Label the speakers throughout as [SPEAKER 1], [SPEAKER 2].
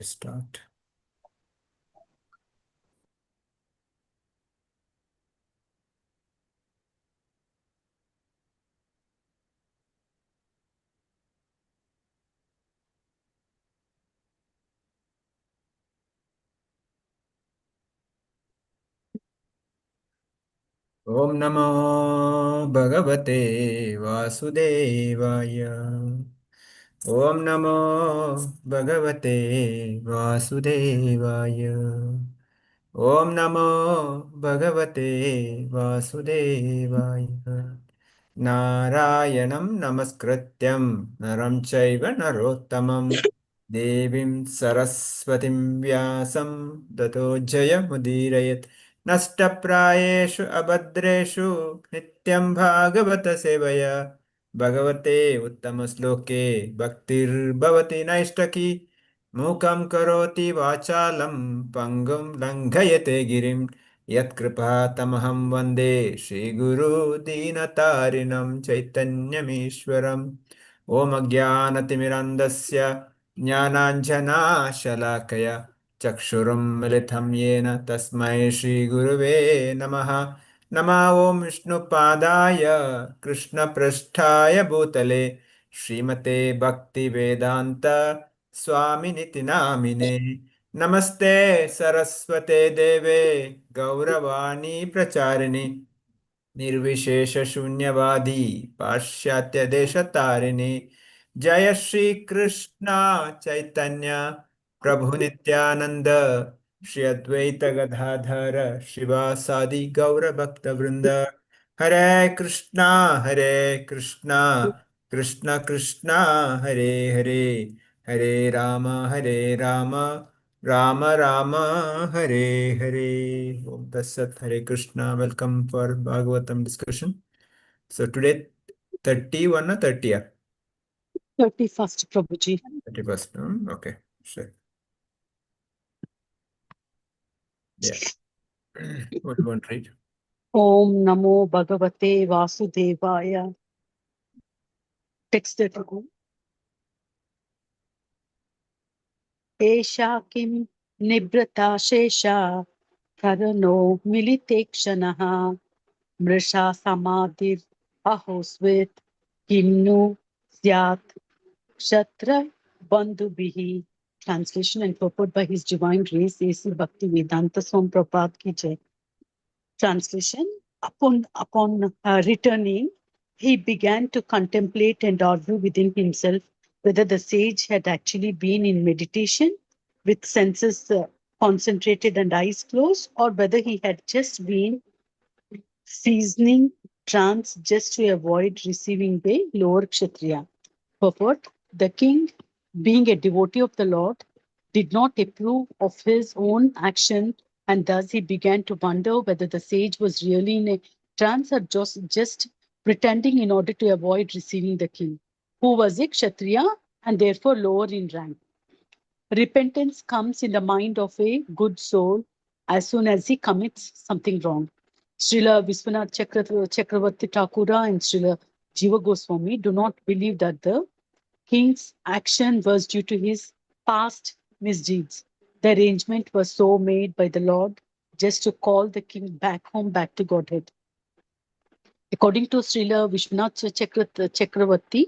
[SPEAKER 1] Start. Om Namo Bhagavate Vasudevaya. Om Namo Bhagavate Vasudevaya. Om Namo Bhagavate Vasudevaya. Narayanam Namaskrityam Naram Chaiva Narottamam Devim Saraswatim Vyasam Tato Jayamudirayat Nashtaprayeshu Abhadreshu Nityam Bhagavata Sevaya Bhagavate Uttamasloke Bhaktir Bhavati Naistaki Mukam Karoti Vachalam Pangam Langhayate Girim Yatkripātamaham Vande Shri Guru Dīnatarinam Chaitanyamīshwaram Om Ajnānatimirandasya Jnānāñjana Shalakaya Chakshuram Militam Yena Tasmai Shri Guruve Namaha Nama Om Vishnu Padaya Krishna Prasthaya Bhutale Srimate Bhakti Vedanta Swaminiti Namine Namaste Saraswate Deve Gauravani Pracharini Nirvishesha Shunyavadi Paschatya Deshatarine Jaya Shri Krishna Chaitanya Prabhu Nityananda Shri Advaita Gadadhara Shivasadi Gaura Bhakta Vrinda Hare Krishna Hare Krishna Krishna Krishna Hare Hare Hare Rama Hare Rama Rama Rama Hare Hare. Om Tat Sat. Hare Krishna. Welcome for Bhagavatam discussion. So today 31 or 30?
[SPEAKER 2] 31st, Prabhuji.
[SPEAKER 1] 31st. Okay. Sure. Yeah. What do you want to read?
[SPEAKER 2] Om Namo Bhagavate Vasudevaya. Text that Esha Kim Nibrata Shesha Karano Militekshanaha Mrisha Samadhir Ahosvit Kimnu Syat Kshatra Bandhubihi. Translation and purport by His Divine Grace A.C. Bhakti Vedanta Swam Prabhupada Ki Jai. Translation. Upon returning, he began to contemplate and argue within himself whether the sage had actually been in meditation with senses concentrated and eyes closed, or whether he had just been seasoning trance just to avoid receiving the lower Kshatriya. Purport. The king, being a devotee of the Lord, did not approve of his own action, and thus he began to wonder whether the sage was really in a trance or just pretending in order to avoid receiving the king, who was a Kshatriya and therefore lower in rank. Repentance comes in the mind of a good soul as soon as he commits something wrong. Srila Viswanath Chakravarti Thakura and Srila Jiva Goswami do not believe that the king's action was due to his past misdeeds. The arrangement was so made by the Lord just to call the king back home, back to Godhead. According to Srila Vishwanath Chakravarti,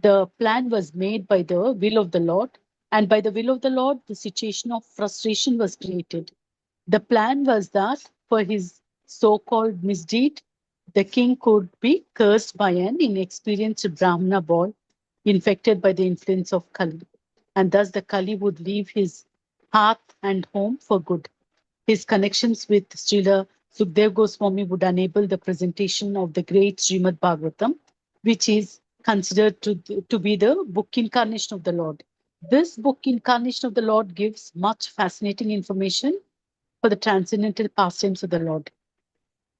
[SPEAKER 2] the plan was made by the will of the Lord, and by the will of the Lord, the situation of frustration was created. The plan was that for his so called misdeed, the king could be cursed by an inexperienced Brahmana boy infected by the influence of Kali, and thus the Kali would leave his hearth and home for good. His connections with Srila Sukdev Goswami would enable the presentation of the great Srimad Bhagavatam, which is considered to be the book incarnation of the Lord. This book incarnation of the Lord gives much fascinating information for the transcendental pastimes of the Lord,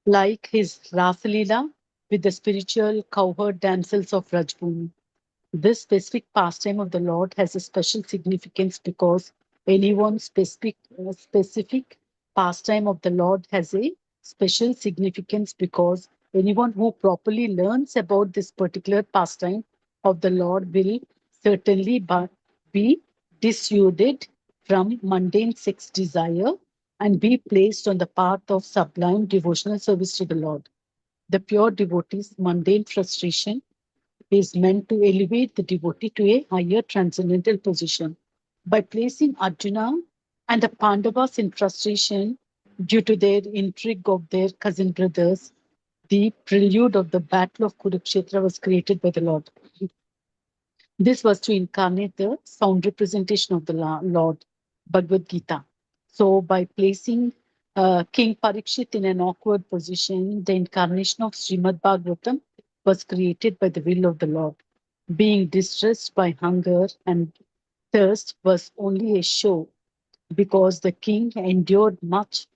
[SPEAKER 2] like his Rasalila with the spiritual cowherd damsels of Rajbhumi. This specific pastime of the Lord has a special significance because any one specific pastime of the Lord has a special significance because anyone who properly learns about this particular pastime of the Lord will certainly be dissuaded from mundane sex desire and be placed on the path of sublime devotional service to the Lord. The pure devotee's mundane frustration is meant to elevate the devotee to a higher transcendental position. By placing Arjuna and the Pandavas in frustration due to their intrigue of their cousin brothers, the prelude of the Battle of Kurukshetra was created by the Lord. This was to incarnate the sound representation of the Lord, Bhagavad Gita. So, by placing King Parikshit in an awkward position, the incarnation of Srimad Bhagavatam was created by the will of the Lord. Being distressed by hunger and thirst was only a show because the king endured much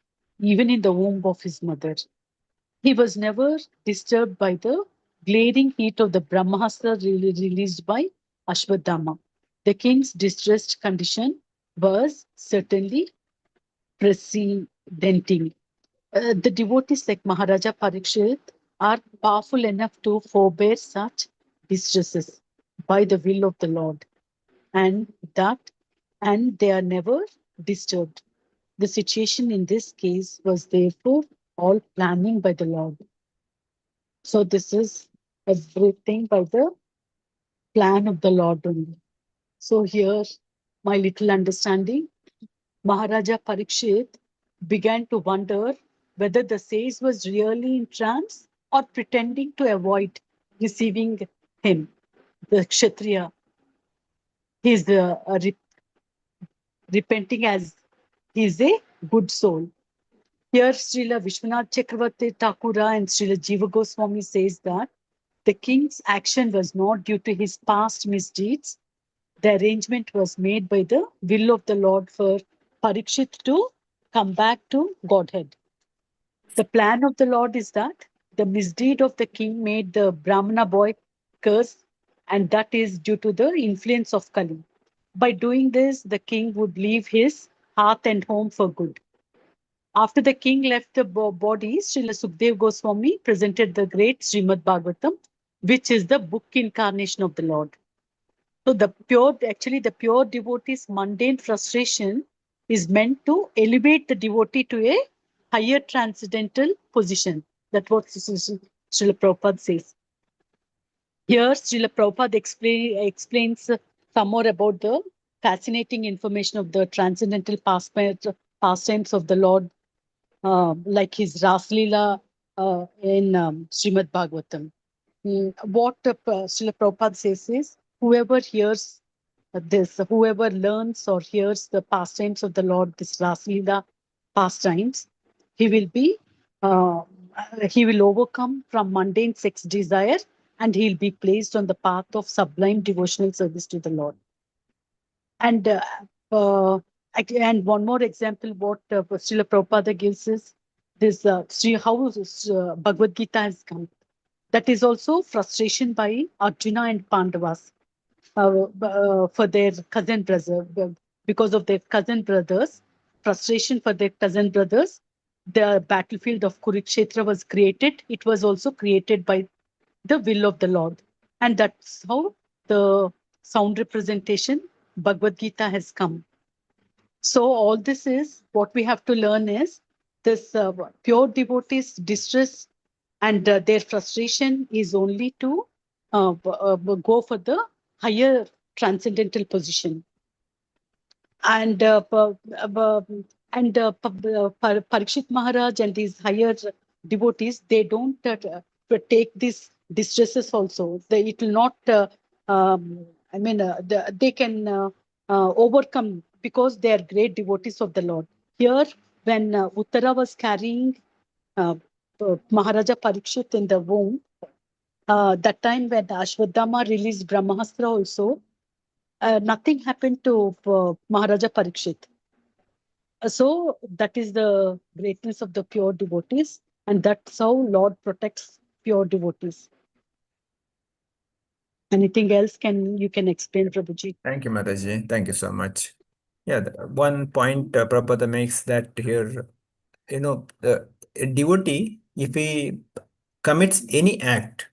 [SPEAKER 2] even in the womb of his mother. He was never disturbed by the glaring heat of the Brahmastra released by Ashwadama. The king's distressed condition was certainly precedenting. The devotees like Maharaja Parikshit are powerful enough to forbear such distresses by the will of the Lord, and that and they are never disturbed. The situation in this case was therefore all planning by the Lord. So this is everything by the plan of the Lord only. So here, my little understanding, Maharaja Parikshit began to wonder whether the sage was really in trance or pretending to avoid receiving him, the Kshatriya. He is repenting as he is a good soul. Here, Srila Vishwanath Chakravarti Thakura and Srila Jiva Goswami says that the king's action was not due to his past misdeeds. The arrangement was made by the will of the Lord for Parikshit to come back to Godhead. The plan of the Lord is that the misdeed of the king made the Brahmana boy curse, and that is due to the influence of Kali. By doing this, the king would leave his hearth and home for good. After the king left the body, Srila Sukdev Goswami presented the great Srimad Bhagavatam, which is the book incarnation of the Lord. So the pure devotee's mundane frustration is meant to elevate the devotee to a higher transcendental position. That's what Srila Prabhupada says. Here, Srila Prabhupada explains some more about the fascinating information of the transcendental pastimes of the Lord, like his Raslila in Srimad Bhagavatam. What Srila Prabhupada says is, whoever hears this, whoever learns or hears the pastimes of the Lord, this Raslila pastimes, he will be, uh, he will overcome from mundane sex desire and he'll be placed on the path of sublime devotional service to the Lord. And uh, and one more example, what Srila Prabhupada gives is this how Bhagavad Gita has come. That is also frustration by Arjuna and Pandavas for their cousin brother, because of their cousin brothers, frustration for their cousin brothers. The battlefield of Kurukshetra was created. It was also created by the will of the Lord. And that's how the sound representation, Bhagavad Gita, has come. So all this is what we have to learn is this pure devotees' distress and their frustration is only to go for the higher transcendental position. And Parikshit Maharaj and these higher devotees, they don't take these distresses also. It will not, they can overcome because they are great devotees of the Lord. Here, when Uttara was carrying Maharaja Parikshit in the womb, that time when Ashwadama released Brahmastra also, nothing happened to Maharaja Parikshit. So that is the greatness of the pure devotees, and that's how Lord protects pure devotees. Anything else you can explain, Prabhuji?
[SPEAKER 1] Thank you, Mataji. Thank you so much. Yeah, one point Prabhupada makes that here, a devotee, if he commits any act,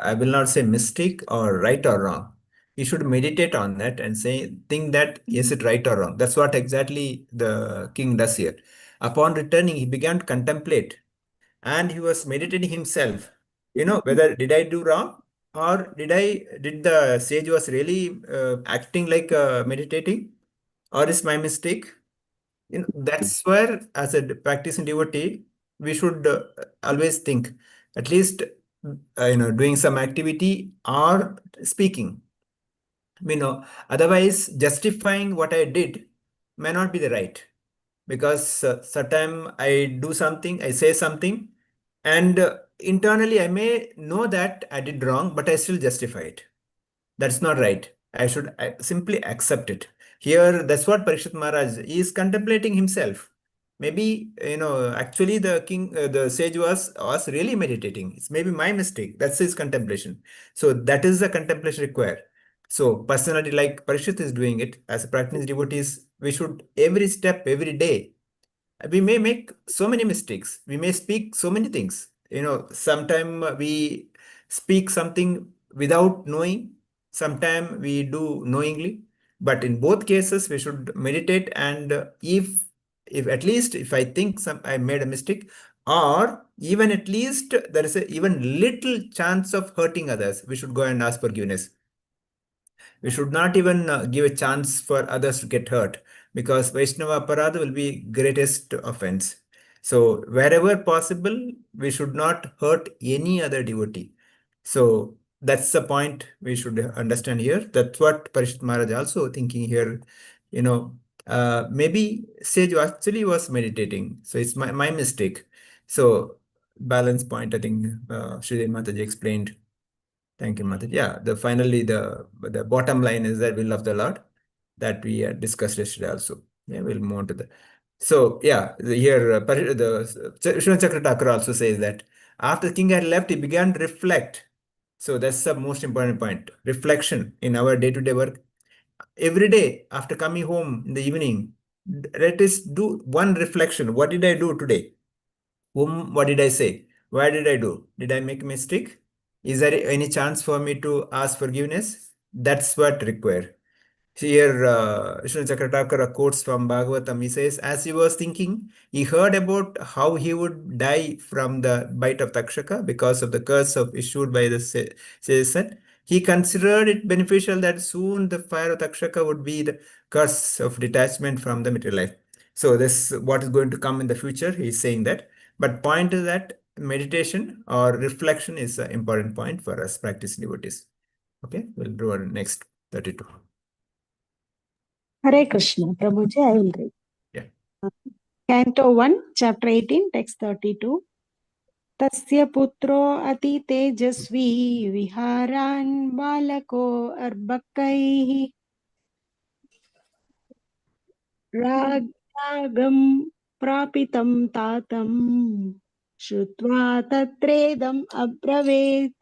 [SPEAKER 1] I will not say mistake or right or wrong. he should meditate on that and think that is it right or wrong. That's what exactly the king does here. Upon returning, he began to contemplate, and he was meditating himself. Whether did I do wrong, or did the sage was really acting like meditating, or is my mistake? That's where, as a practicing devotee, we should always think, at least, doing some activity or speaking. Otherwise, justifying what I did may not be the right, because sometime I do something, I say something, and internally I may know that I did wrong, but I still justify it. That's not right. I should simply accept it. Here, that's what Parikshit Maharaj is contemplating himself. Maybe, actually the sage was really meditating. It's maybe my mistake. That's his contemplation. So that is the contemplation required. So personality like Parikshit is doing it as a practicing devotees, we should every step, every day, we may make so many mistakes, we may speak so many things. Sometime we speak something without knowing, sometime we do knowingly, but in both cases we should meditate. And if at least if I think I made a mistake, or even at least there is a even little chance of hurting others, we should go and ask forgiveness. We should not even give a chance for others to get hurt, because Vaishnava Aparadha will be greatest offense. So wherever possible, we should not hurt any other devotee. So that's the point we should understand here. That's what Parishit Maharaj also thinking here. Maybe sage actually was meditating. So it's my mistake. So balance point, I think Shri Mataji explained. Thank you, Mataji. Yeah, finally the bottom line is the will of the Lord that we discussed yesterday also. Yeah, we'll move on to the. So yeah, here Srimad Chakra Thakur also says that after the king had left, he began to reflect. So that's the most important point. Reflection in our day-to-day work. Every day after coming home in the evening, let us do one reflection. What did I do today? What did I say? Why did I do? Did I make a mistake? Is there any chance for me to ask forgiveness? That's what required. Here, Vishnu Chakrataka quotes from Bhagavatam. He says, as he was thinking, he heard about how he would die from the bite of Takshaka because of the curse issued by the citizen. He considered it beneficial that soon the fire of Takshaka would be the curse of detachment from the material life. So this what is going to come in the future. He's saying that. But point is that meditation or reflection is an important point for us practicing devotees. Okay, we'll do our next 32.
[SPEAKER 2] Hare Krishna. Prabhuji, I will read.
[SPEAKER 1] Yeah.
[SPEAKER 2] Canto 1, Chapter 18, Text 32. तस्य पुत्रो अति तेजस्वी विहारान् बालको अर्भकैः रागं प्रापितं तातं श्रुत्वा तत्रेदम् अब्रवीत्.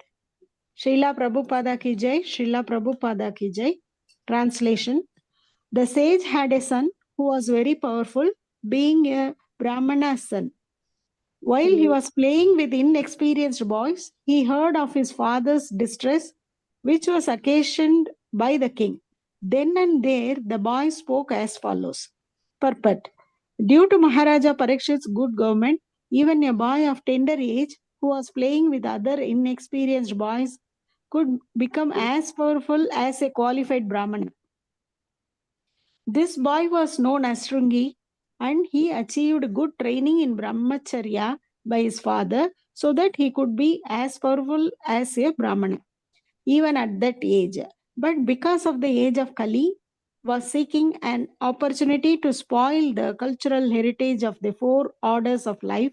[SPEAKER 2] Srila Prabhupada ki jai, Srila Prabhupada ki jai. Translation. The sage had a son who was very powerful, being a Brahmana's son. While he was playing with inexperienced boys, he heard of his father's distress, which was occasioned by the king. Then and there, the boy spoke as follows. Purport. Due to Maharaja Parikshit's good government, even a boy of tender age who was playing with other inexperienced boys could become as powerful as a qualified Brahmana. This boy was known as Srungi, and he achieved good training in Brahmacharya by his father so that he could be as powerful as a Brahmana, even at that age. But because of the age of Kali, was seeking an opportunity to spoil the cultural heritage of the four orders of life,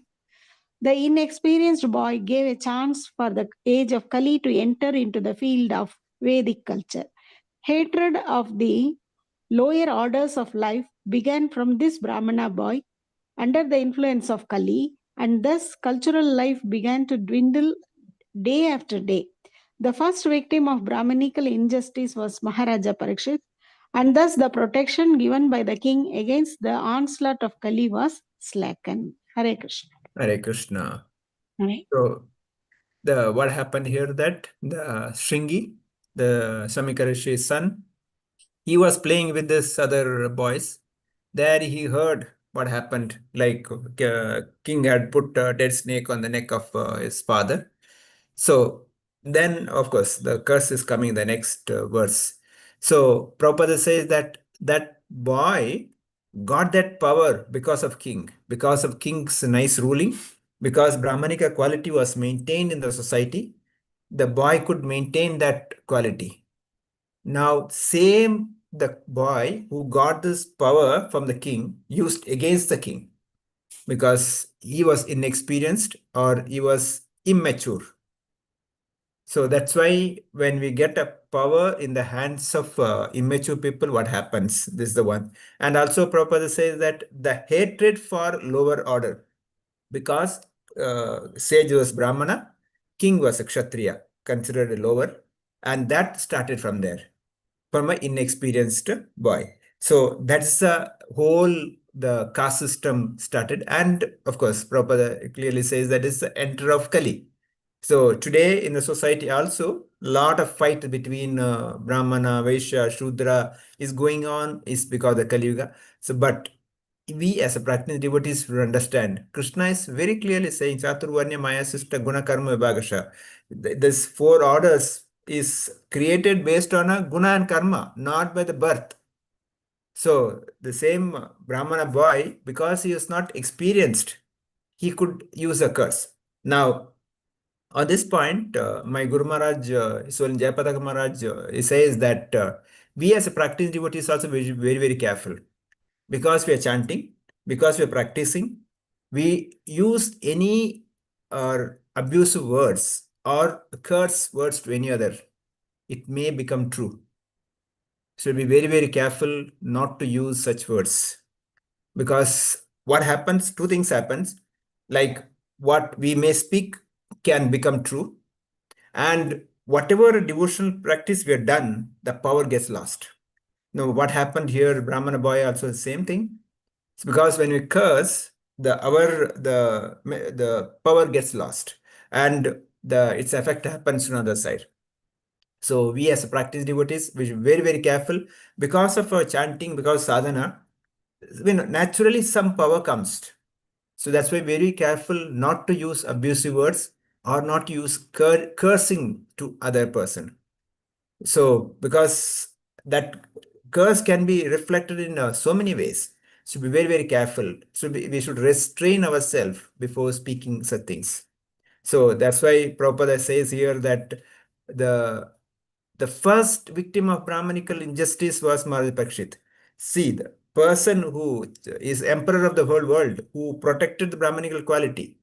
[SPEAKER 2] the inexperienced boy gave a chance for the age of Kali to enter into the field of Vedic culture. Hatred of the lower orders of life began from this Brahmana boy under the influence of Kali, and thus cultural life began to dwindle day after day. The first victim of Brahmanical injustice was Maharaja Parikshit, and thus the protection given by the king against the onslaught of Kali was slackened. Hare Krishna.
[SPEAKER 1] Hare Krishna.
[SPEAKER 2] Hare.
[SPEAKER 1] So what happened here that the Shringi, the Shamika Rishi's son. He was playing with this other boys. There he heard what happened. Like king had put a dead snake on the neck of his father. So then, of course, the curse is coming in the next verse. So Prabhupada says that that boy got that power because of king's nice ruling, because Brahmanica quality was maintained in the society. The boy could maintain that quality. Now, same the boy who got this power from the king used against the king because he was inexperienced or he was immature. So that's why when we get a power in the hands of immature people, what happens? This is the one. And also Prabhupada says that the hatred for lower order, because sage was Brahmana, king was a Kshatriya, considered lower, and that started from there, from an inexperienced boy. So that's the whole the caste system started. And of course, Prabhupada clearly says that is the enter of Kali. So today in the society also, lot of fight between Brahmana, Vaishya, Shudra is going on is because of the Kali Yuga. So, but we as a practicing devotees will understand. Krishna is very clearly saying Chaturvarnya Maya Sista Guna Karma Vibhagasha. This four orders is created based on a guna and karma, not by the birth. So the same Brahmana boy, because he is not experienced, he could use a curse. Now, on this point, my Guru Maharaj, Swalan Jayapataka Maharaj, he says that we as a practicing devotees also very, very careful, because we are chanting, because we are practicing, we use any abusive words or curse words to any other, it may become true. So be very, very careful not to use such words, because what happens, two things happens, like what we may speak can become true, and whatever devotional practice we have done, the power gets lost. Now, what happened here, Brahmana boy also the same thing. It's because when we curse, the power gets lost, and the its effect happens on the other side. So we as a practice devotees, we should be very, very careful because of our chanting, because sadhana, naturally some power comes. So that's why very careful not to use abusive words or not to use cursing to other person. So because that curse can be reflected in so many ways. So be very, very careful. So we should restrain ourselves before speaking such things. So that's why Prabhupada says here that the the first victim of Brahmanical injustice was Maharaj Parikshit. See, the person who is emperor of the whole world, who protected the Brahmanical quality,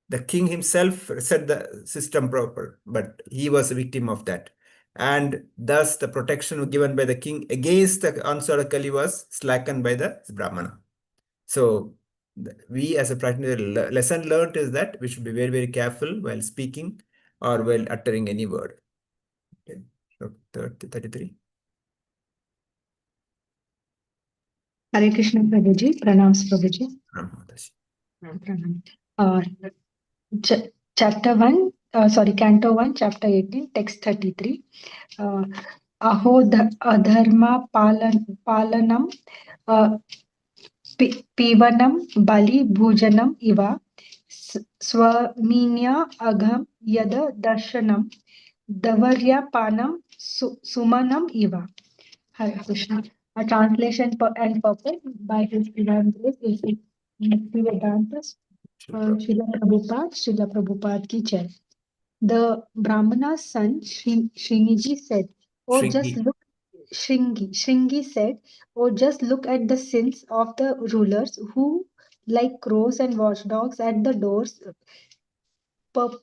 [SPEAKER 1] the king himself set the system proper, but he was a victim of that. And thus the protection given by the king against the onslaught of Kali was slackened by the Brahmana. So we as a practitioner, lesson learned is that we should be very, very careful while speaking or while uttering any word. Okay. So 33.
[SPEAKER 3] Hare Krishna Prabhuji, pranams Prabhuji.
[SPEAKER 1] Ramadash.
[SPEAKER 3] Pranam. Uh, chapter 1, Canto 1, chapter 18, text 33. Aho adharma palanam pivanam bali bhujanam iva swaminya agham yada darshanam davarya panam sumanam iva. Hare Krishna. A translation and purpose by His Divine Grace is Bhaktivedanta Srila Prabhupada ki Jai. The Brahmana's son Sriniji said, "Oh, just
[SPEAKER 1] Shringi.
[SPEAKER 3] look." Shringi said, "Oh, just look at the sins of the rulers who, like crows and watchdogs at the doors, per-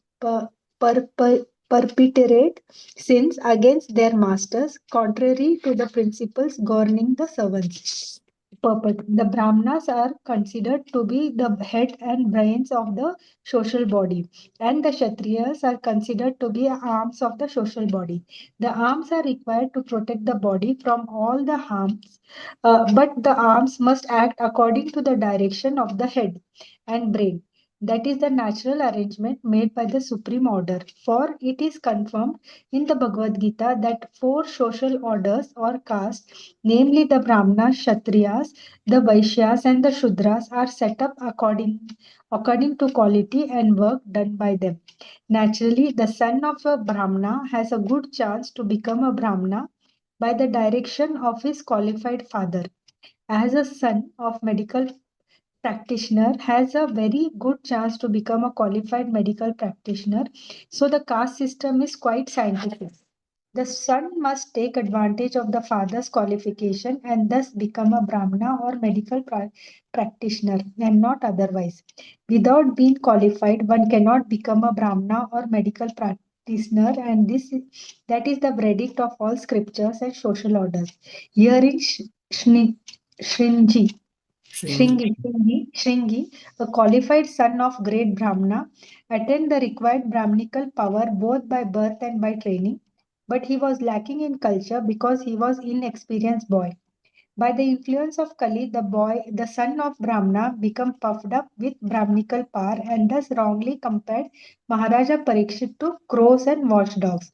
[SPEAKER 3] per- perpetrate sins against their masters, contrary to the principles governing the servants. The Brahmanas are considered to be the head and brains of the social body, and the Kshatriyas are considered to be arms of the social body. The arms are required to protect the body from all the harms, but the arms must act according to the direction of the head and brain. That is the natural arrangement made by the supreme order. For it is confirmed in the Bhagavad Gita that four social orders or castes, namely the Brahmanas, Kshatriyas, the Vaishyas, and the Shudras, are set up according to quality and work done by them. Naturally, the son of a Brahmana has a good chance to become a Brahmana by the direction of his qualified father. As a son of medical practitioner has a very good chance to become a qualified medical practitioner. So the caste system is quite scientific. The son must take advantage of the father's qualification and thus become a Brahmana or medical practitioner and not otherwise. Without being qualified, one cannot become a Brahmana or medical practitioner, and that is the verdict of all scriptures and social orders. Herein Shrinji
[SPEAKER 1] Shringi.
[SPEAKER 3] Shringi, a qualified son of great Brahmana, attained the required Brahminical power both by birth and by training, but he was lacking in culture because he was inexperienced boy. By the influence of Kali, the son of Brahmana, became puffed up with Brahminical power and thus wrongly compared Maharaja Parikshit to crows and watchdogs.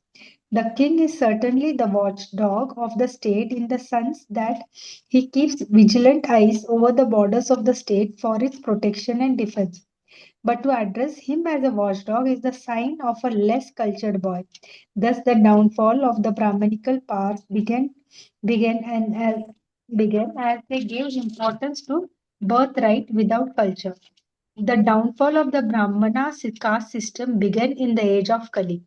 [SPEAKER 3] The king is certainly the watchdog of the state in the sense that he keeps vigilant eyes over the borders of the state for its protection and defense. But to address him as a watchdog is the sign of a less cultured boy. Thus, the downfall of the Brahmanical powers began and began as they gave importance to birthright without culture. The downfall of the Brahmana caste system began in the age of Kali.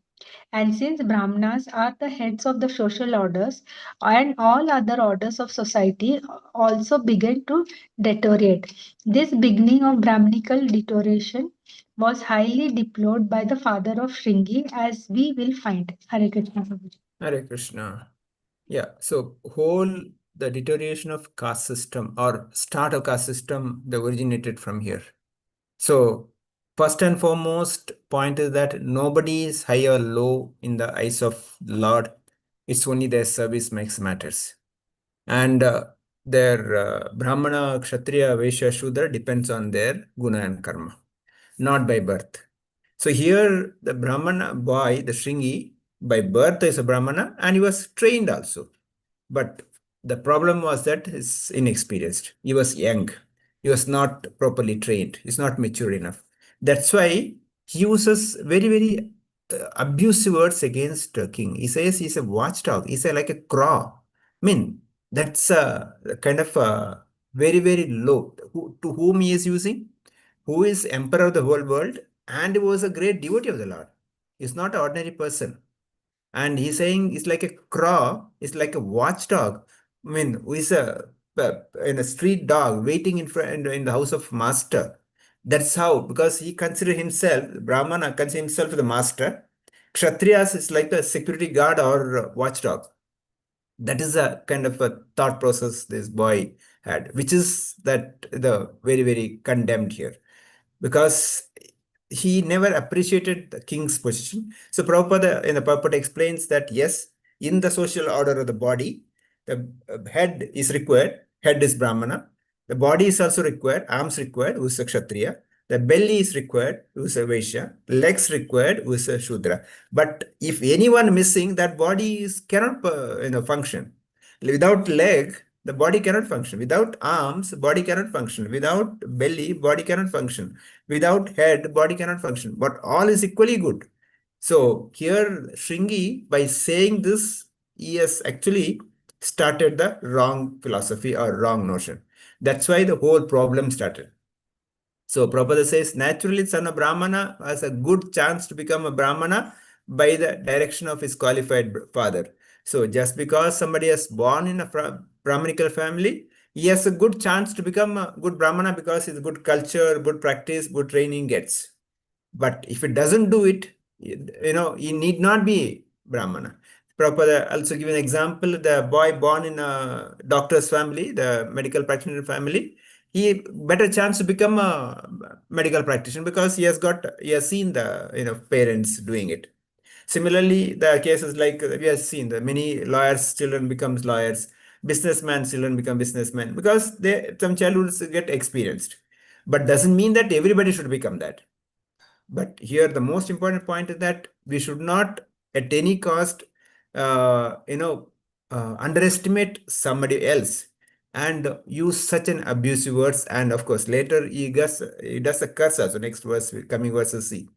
[SPEAKER 3] And since Brahmanas are the heads of the social orders, and all other orders of society also began to deteriorate. This beginning of Brahminical deterioration was highly deplored by the father of Shringi, as we will find. Hare Krishna. Prabhuji.
[SPEAKER 1] Hare Krishna. Yeah, so the deterioration of caste system or start of caste system, they originated from here. So first and foremost point is that nobody is high or low in the eyes of Lord. It's only their service makes matters. And their Brahmana, Kshatriya, Vaishya, Shudra depends on their guna and karma, not by birth. So here the Brahmana boy, the Shringi, by birth is a Brahmana and he was trained also. But the problem was that he's inexperienced. He was young. He was not properly trained. He's not mature enough. That's why he uses very, very abusive words against king. He says he's a watchdog. He's like a crow. I mean, that's kind of very, very low. To whom he is using? Who is emperor of the whole world and was a great devotee of the Lord. He's not an ordinary person. And he's saying it's like a crow, it's like a watchdog. I mean, who is in a street dog waiting in front in the house of master. That's how, because he consider himself, Brahmana consider himself the master. Kshatriyas is like a security guard or watchdog. That is a kind of a thought process this boy had, which is that the very, very condemned here because he never appreciated the king's position. So Prabhupada in the Prabhupada explains that yes, in the social order of the body, the head is required, head is Brahmana, the body is also required, arms required, who is a Kshatriya, the belly is required, who is a Vaishya, legs required, who is a Shudra. But if anyone missing, that body cannot function. Without leg, the body cannot function. Without arms, body cannot function. Without belly, body cannot function. Without head, body cannot function. But all is equally good. So here, Shringi, by saying this, he has actually started the wrong philosophy or wrong notion. That's why the whole problem started. So Prabhupada says, naturally, son of Brahmana has a good chance to become a Brahmana by the direction of his qualified father. So just because somebody is born in a Brahminical family, he has a good chance to become a good Brahmana because his good culture, good practice, good training gets. But if it doesn't do it, he need not be Brahmana. Prabhupada also give an example, the boy born in a doctor's family, the medical practitioner family, he better chance to become a medical practitioner because he has seen the parents doing it. Similarly, the cases like we have seen, the many lawyers' children becomes lawyers, businessmen's children become businessmen because some childhoods get experienced. But doesn't mean that everybody should become that. But here the most important point is that we should not at any cost, underestimate somebody else and use such an abusive words. And of course, later he does a curse also. Next verse, coming verses see.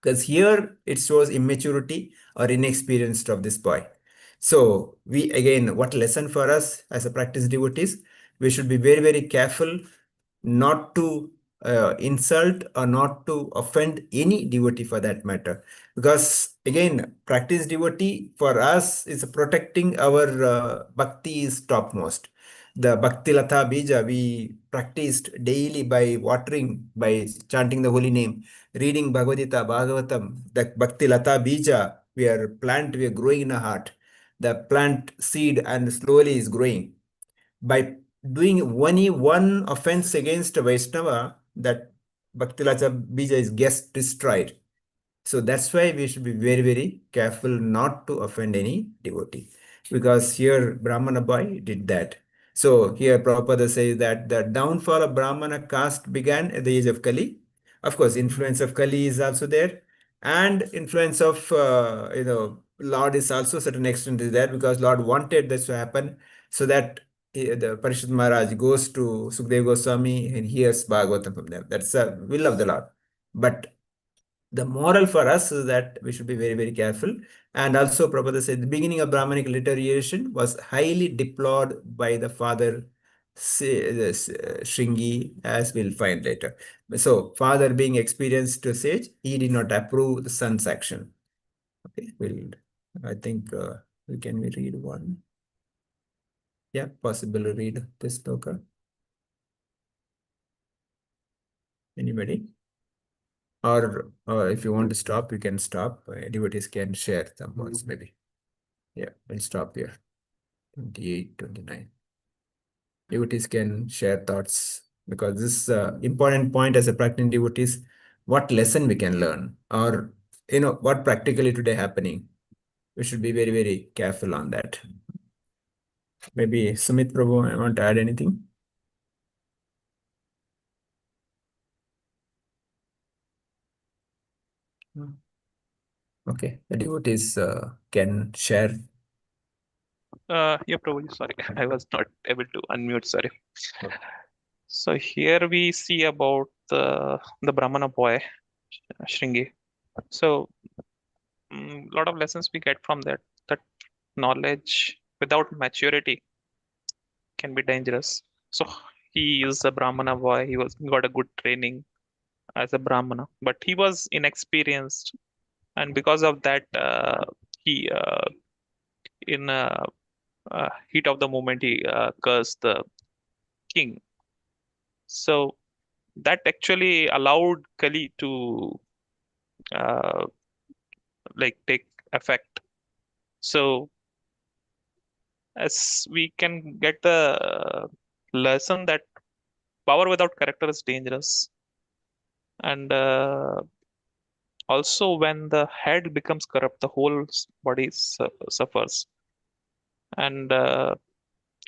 [SPEAKER 1] Because here it shows immaturity or inexperienced of this boy. So we again, what lesson for us as a practice devotees? We should be very, very careful not to insult or not to offend any devotee for that matter. Because again, practice devotee for us is protecting our bhakti is topmost. The Bhakti Latha Bija we practiced daily by watering, by chanting the holy name, reading Bhagavatam, the Bhakti Latha Bija, we are growing in our heart. The plant seed and slowly is growing. By doing only one offense against a Vaishnava, that Bhakti Latha Bija is gets destroyed. So that's why we should be very, very careful not to offend any devotee. Because here Brahmana boy did that. So here Prabhupada says that the downfall of Brahmana caste began at the age of Kali. Of course, influence of Kali is also there. And influence of, Lord is also certain extent is there, because Lord wanted this to happen so that the Parishad Maharaj goes to Sukdev Goswami and hears Bhagavatam from them. That's the will of the Lord. But the moral for us is that we should be very, very careful. And also, Prabhupada said the beginning of Brahmanic literation was highly deplored by the father Shringi, as we'll find later. So, father being experienced to sage, he did not approve the son's action. Okay, I think we read one. Yeah, possible to read this sloka. Anybody? Or if you want to stop, you can stop. Devotees can share some words, maybe. Yeah, we'll stop here. 28, 29. Devotees can share thoughts, because this is important point as a practicing devotees, what lesson we can learn, or what practically today happening. We should be very, very careful on that. Maybe Sumit Prabhu, I want to add anything? Okay, the devotees can share.
[SPEAKER 4] Yeah, Prabhuji, sorry, I was not able to unmute, sorry.
[SPEAKER 1] Okay.
[SPEAKER 4] So here we see about the Brahmana boy, Shringi. So lot of lessons we get from that. That knowledge without maturity can be dangerous. So he is a Brahmana boy. He got a good training as a Brahmana, but he was inexperienced, and because of that, he in heat of the moment he cursed the king. So that actually allowed Kali to uh, take effect. So as we can get the lesson that power without character is dangerous, and also when the head becomes corrupt, the whole body suffers, and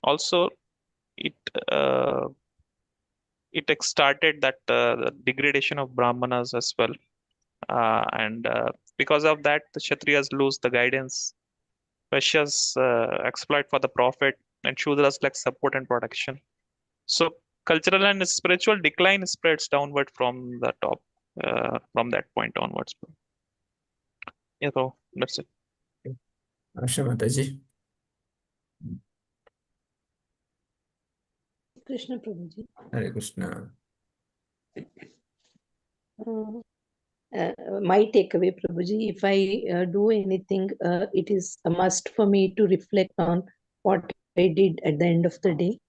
[SPEAKER 4] also it uh, it started that the degradation of brahmanas as well, and because of that the kshatriyas lose the guidance, vaishyas exploit for the profit, and shudras lack support and protection. So cultural and spiritual decline spreads downward from the top, from that point onwards. Yeah, so that's it.
[SPEAKER 1] Asha Mataji.
[SPEAKER 5] Krishna Prabhuji.
[SPEAKER 1] Hare Krishna.
[SPEAKER 5] My takeaway, Prabhuji, if I do anything, it is a must for me to reflect on what I did at the end of the day.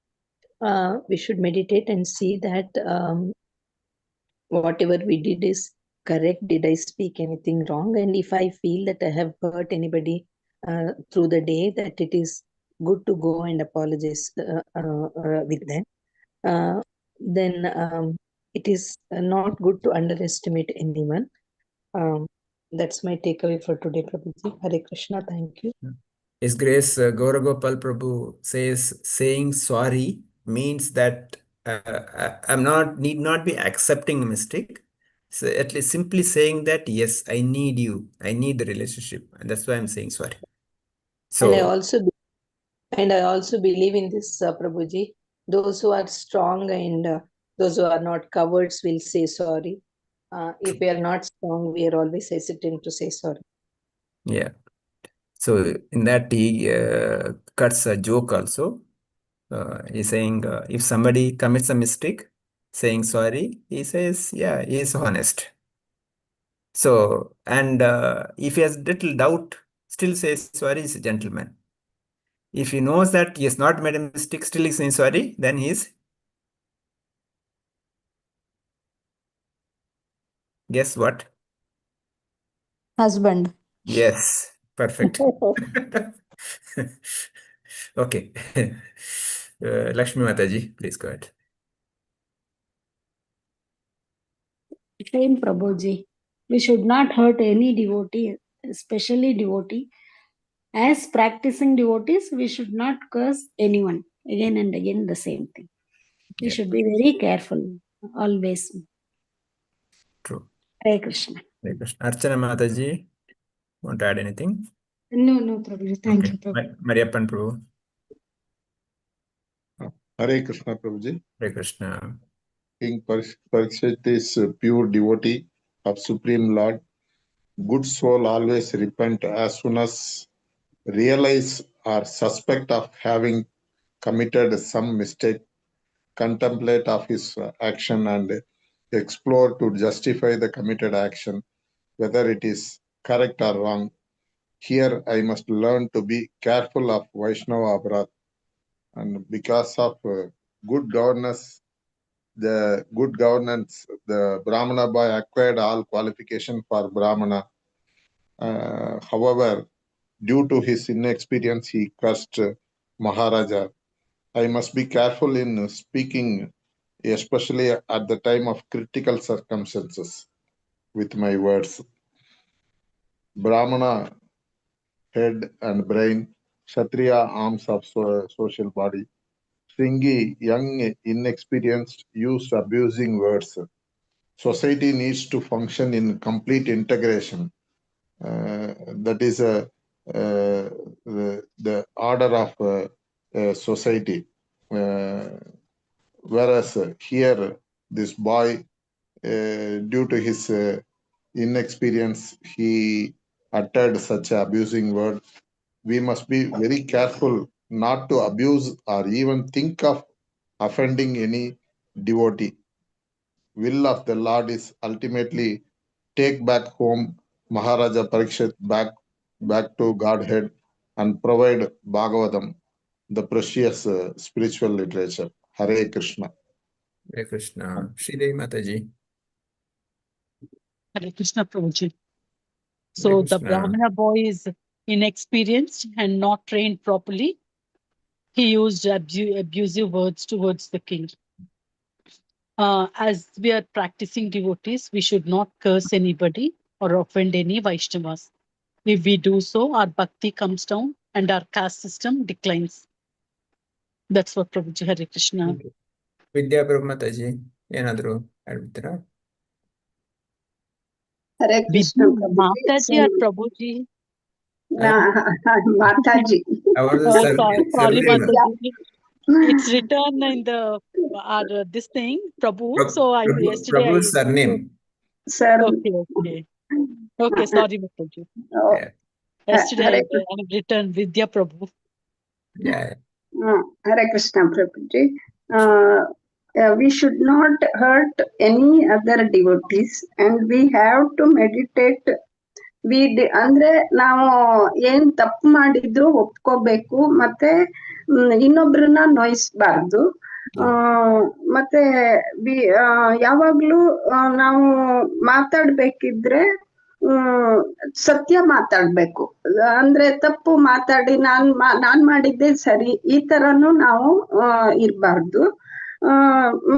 [SPEAKER 5] We should meditate and see that whatever we did is correct. Did I speak anything wrong? And if I feel that I have hurt anybody through the day, that it is good to go and apologize with them. Then it is not good to underestimate anyone. That's my takeaway for today, Prabhuji. Hare Krishna, thank you.
[SPEAKER 1] His Grace Gauragopal Prabhu says saying sorry means that need not be accepting a mistake. So at least simply saying that, yes, I need you, I need the relationship, and that's why I'm saying sorry.
[SPEAKER 5] And I
[SPEAKER 1] So
[SPEAKER 5] also believe in this, Prabhuji. Those who are strong and those who are not cowards will say sorry. If we are not strong, we are always hesitant to say sorry.
[SPEAKER 1] yeah, so in that he cuts a joke also. He's saying if somebody commits a mistake, saying sorry, he says, yeah, he is honest. So, and if he has little doubt, still says sorry, he's a gentleman. If he knows that he has not made a mistake, still is saying sorry, then he is, guess what?
[SPEAKER 3] Husband.
[SPEAKER 1] Yes, perfect. Okay. Lakshmi Mataji, please go ahead.
[SPEAKER 6] Same, Prabhuji. We should not hurt any devotee, especially devotee. As practicing devotees, we should not curse anyone. Again and again, the same thing. We
[SPEAKER 1] Yeah,
[SPEAKER 6] should be very careful, always.
[SPEAKER 1] true.
[SPEAKER 6] Hare Krishna.
[SPEAKER 1] Hare Krishna. Archana Mataji, want to add anything?
[SPEAKER 3] No, Prabhuji. Thank
[SPEAKER 1] Okay.
[SPEAKER 3] you, Prabhuji.
[SPEAKER 1] Mariappan Prabhu.
[SPEAKER 7] Hare Krishna, Prabhuji.
[SPEAKER 1] Hare Krishna.
[SPEAKER 7] King Parikshit is a pure devotee of Supreme Lord. Good soul always repent as soon as realize or suspect of having committed some mistake, contemplate of his action and explore to justify the committed action, whether it is correct or wrong. Here I must learn to be careful of Vaishnava Aparadha, and because of good governance, the Brahmana boy acquired all qualification for Brahmana. However, due to his inexperience, he cursed Maharaja. I must be careful in speaking, especially at the time of critical circumstances, with my words. Brahmana, head and brain, Kshatriya, arms of social body. Shringi, young, inexperienced, used abusing words. Society needs to function in complete integration. That is the order of society. Whereas here, this boy, due to his inexperience, he uttered such abusing word. We must be very careful not to abuse or even think of offending any devotee. Will of the Lord is ultimately take back home Maharaja Parikshit back to Godhead and provide Bhagavatam, the precious spiritual literature. Hare Krishna.
[SPEAKER 1] Hare Krishna. Shri Mataji.
[SPEAKER 2] Hare Krishna, Prabhuji.
[SPEAKER 1] Hare
[SPEAKER 2] So the
[SPEAKER 1] Krishna.
[SPEAKER 2] Brahmana boy is inexperienced and not trained properly. He used abusive words towards the king. As we are practicing devotees, we should not curse anybody or offend any Vaishnavas. If we do so, our bhakti comes down and our caste system declines. That's what Prabhuji. Hare Krishna.
[SPEAKER 1] Okay. Vidya Prabhu Mataji, ಏನಾದ್ರು ಹೇಳ್ಬಿಡ್ತೀರಾ?
[SPEAKER 8] Hare Krishna, Prabhuji.
[SPEAKER 2] Mataji or Prabhuji?
[SPEAKER 8] Mataji.
[SPEAKER 2] Sorry,
[SPEAKER 1] surname.
[SPEAKER 2] Mataji. It's written in the this thing, Prabhu. So yesterday
[SPEAKER 1] Prabhu's
[SPEAKER 2] I
[SPEAKER 1] surname.
[SPEAKER 8] Sir.
[SPEAKER 2] Okay, sorry, Mataji.
[SPEAKER 8] Oh,
[SPEAKER 1] Yeah.
[SPEAKER 2] Yesterday
[SPEAKER 8] Hare
[SPEAKER 2] I have written Vidya Prabhu.
[SPEAKER 1] Yeah.
[SPEAKER 8] Hare Krishna, Prabhuji. We should not hurt any other devotees, and we have to meditate. ಅಂದ್ರೆ ನಾವು ಏನ್ ತಪ್ಪು ಮಾಡಿದ್ರು ಒಪ್ಕೋಬೇಕು, ಮತ್ತೆ ಇನ್ನೊಬ್ರನ್ನ ನೋಯಿಸ್ಬಾರ್ದು. ಮತ್ತೆ ಯಾವಾಗ್ಲೂ ನಾವು ಮಾತಾಡ್ಬೇಕಿದ್ರೆ ಸತ್ಯ ಮಾತಾಡ್ಬೇಕು. ಅಂದ್ರೆ ತಪ್ಪು ಮಾತಾಡಿ ನಾನ್ ಮಾಡಿದ್ದೆ ಸರಿ, ಈ ತರನು ನಾವು ಇರ್ಬಾರ್ದು.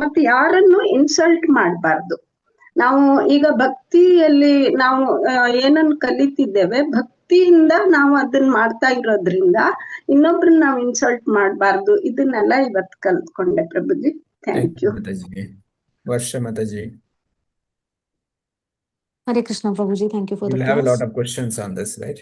[SPEAKER 8] ಮತ್ತೆ ಯಾರನ್ನು ಇನ್ಸಲ್ಟ್ ಮಾಡ್ಬಾರ್ದು. ನಾವು ಈಗ ಭಕ್ತಿಯಲ್ಲಿ ನಾವು ಏನನ್ನು ಕಲಿತಿದ್ದೇವೆ, ಭಕ್ತಿಯಿಂದ ನಾವು ಅದನ್ನ ಮಾಡ್ತಾ ಇರೋದ್ರಿಂದ ಇನ್ನೊಬ್ರನ್ನ ನಾವು ಇನ್ಸಲ್ಟ್ ಮಾಡ್ಬಾರ್ದು. ಇದನ್ನೆಲ್ಲ ಇವತ್ತು ಕಲ್ತ್ಕೊಂಡೆ ಪ್ರಭುಜಿ. Thank you.
[SPEAKER 1] Mataji. Varsha Mataji.
[SPEAKER 9] Hare Krishna, Prabhuji. Thank you for the
[SPEAKER 1] You'll have a lot
[SPEAKER 9] class.
[SPEAKER 1] of questions on this, right?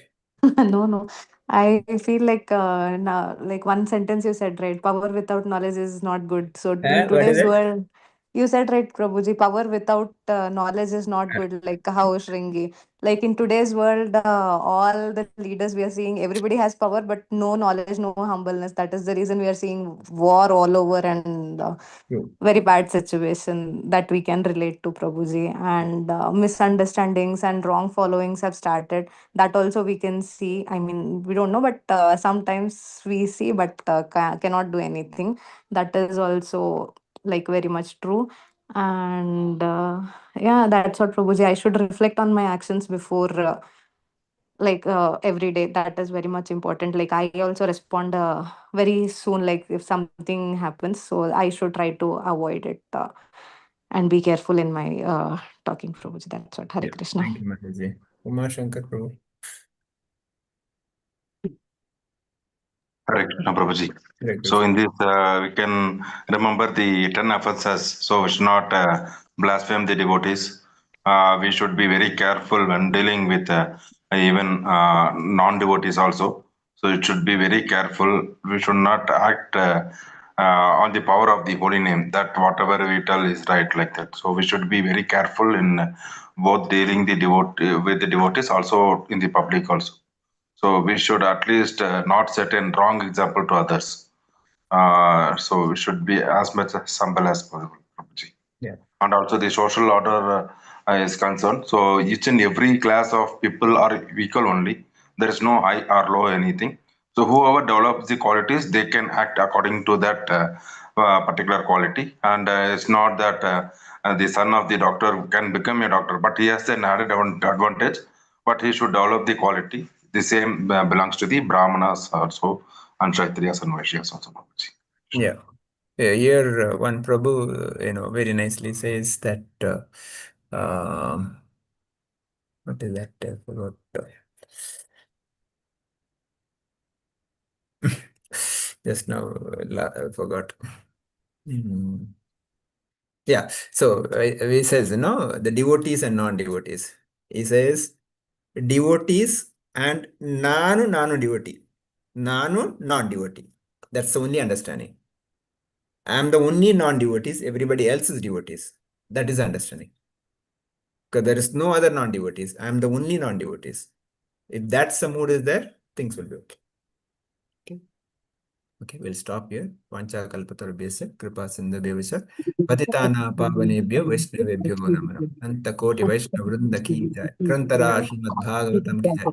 [SPEAKER 9] No, no. I feel like now, like one sentence you said, right? Power without knowledge is not good. So in
[SPEAKER 1] What is
[SPEAKER 9] today's
[SPEAKER 1] it?
[SPEAKER 9] world, you said right, Prabhuji, power without knowledge is not good. Like how Shringi. Like in today's world, all the leaders we are seeing, everybody has power, but no knowledge, no humbleness. That is the reason we are seeing war all over and
[SPEAKER 1] True.
[SPEAKER 9] very bad situation that we can relate to, Prabhuji. And misunderstandings and wrong followings have started. That also we can see. I mean, we don't know, but sometimes we see, but cannot do anything. That is also like very much true. And yeah, that's what, Prabhuji. I should reflect on my actions before. Every day, that is very much important. Like I also respond very soon, like if something happens, so I should try to avoid it and be careful in my talking, Prabhuji. That's what. Hare
[SPEAKER 1] Yeah.
[SPEAKER 9] Krishna.
[SPEAKER 1] Thank you, Mataji. Umar Shankar Prabhu.
[SPEAKER 10] Hare Krishna, Prabhuji.
[SPEAKER 1] Hare
[SPEAKER 10] So
[SPEAKER 1] Krishna.
[SPEAKER 10] in this, we can remember the 10 offenses. So we should not blaspheme the devotees. We should be very careful when dealing with even non-devotees also. So it should be very careful. We should not act on the power of the holy name. That whatever we tell is right, like that. So we should be very careful in both dealing the devotee with the devotees, also in the public also. So we should at least not set a wrong example to others. So we should be as much as humble as possible, Prabhuji.
[SPEAKER 1] Yeah.
[SPEAKER 10] And also the social order is concerned. So each and every class of people are equal only. There is no high or low anything. So whoever develops the qualities, they can act according to that particular quality. And it's not that the son of the doctor can become a doctor, but he has an added advantage. But he should develop the quality. The same belongs to the Brahmanas also, and Kshatriyas and Vaishyas also, Prabhuji.
[SPEAKER 1] Yeah. Here, one Prabhu, very nicely says that, what is that? I forgot. Just now, I forgot. Yeah. So he says, the devotees and non-devotees. He says, devotees and nanu devotee. Nanu non-devotee. That's the only understanding. I am the only non-devotees. Everybody else is devotees. That is understanding. Because there is no other non-devotees. I am the only non-devotees. If that's the mood is there, things will be okay. Okay, we'll stop here. Vancha kalpatarubhyasya kripa sindhubhyavasya patitana pavanebhyo vaishnavebhyo namo Anta koti vaishnav vrinda ki jai. Krantara Srimad Bhagavatam ki jai.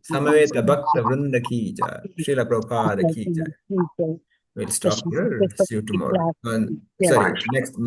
[SPEAKER 1] Samaveta Bhakta Vrinda ki jai. Srila Prabhupada ki jai. We'll stop here. See you tomorrow.
[SPEAKER 2] Class.
[SPEAKER 1] And
[SPEAKER 2] Yeah.
[SPEAKER 1] sorry, next